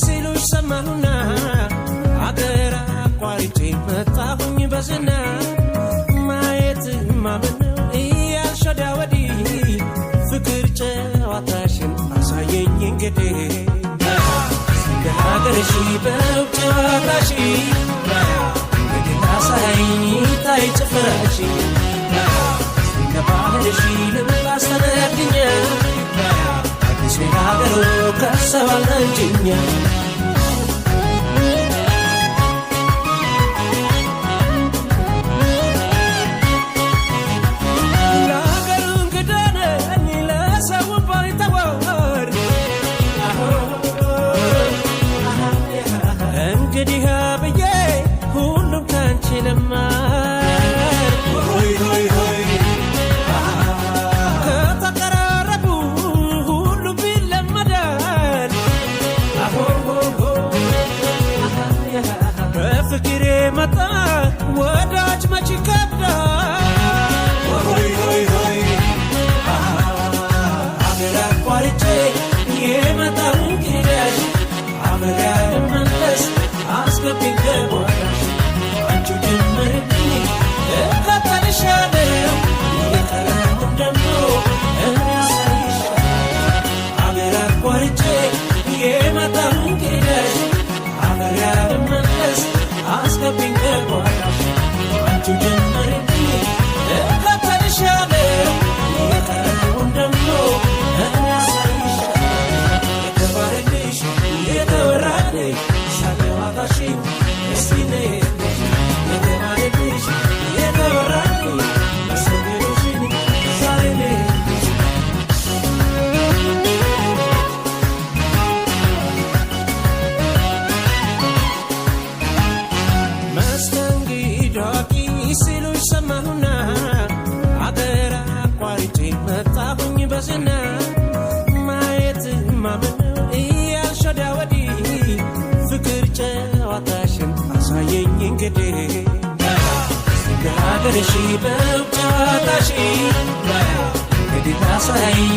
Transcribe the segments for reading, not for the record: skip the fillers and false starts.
ሲሉሽ ሰማሁና አገር አቋርጬ መጣሁኝ በዝና ማየት ማመን ነው እያልሽ ወዲያ ወዲህ ፍቅር ጨዋታሽን አሳየኝ እንግዲህ እንደ ሀገርሽ በውብ ጨዋታሽ እንግዲህ አሳየኝ ታይ ጭፈራሽ እንደ ባህልሽ ልብ አስተናግኛ አዲስ ሀገሩ ከሰባል አንቺኛ እንግዲህ ብዬ ሁሉም ካንቺ ለማር ሆይ ሆይ ሆይ ከተቀራረቡ ሁሉም ቢለመዳል በፍቅሬ መጣ ወዳጅ መች ይከብዳል ሆይ ሆይ ሆይ አገር አቋርጬ የመጣሁ እንግዳሽ አገር ያልመለስ አስገብኝ ገባሽ አንቺ ጀምርብኝ እከተልሻለሁ የቀረውን ደግሞ እኔ አሳይሻለሁ አገር አቋርጬ የመጣሁ እንግዳሽ አገር ያልመለስ አስገብኝ ገባሽ አንቺ ጀምርብኝ እከተልሻለሁ የቀረውን ደግሞ እኔ አሳይሻለሁ የተባረልሽ የተወራልሽ ሲሉሽ ሰማሁና አገር አቋርጬ መጣሁኝ በዝና ማየት ማመን ነው እያልሽ ወዲያ ወዲህ ፍቅር ጨዋታሽን አሳየኝ እንግዲህ እንደ ሀገርሽ በውብ ጨዋታሽ እንግዲህ አሳየኝ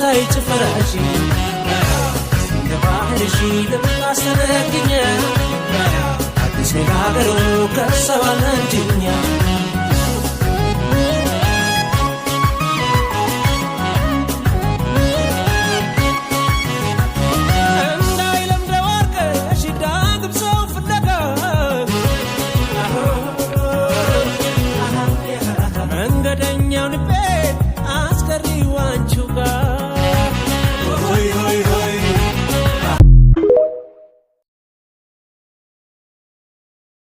ታይ ጭፈራሽ እንደ ባህልሽ ልብ አስተናግኛ አዲስ ሀገሩ ከሰባል አንቺኛ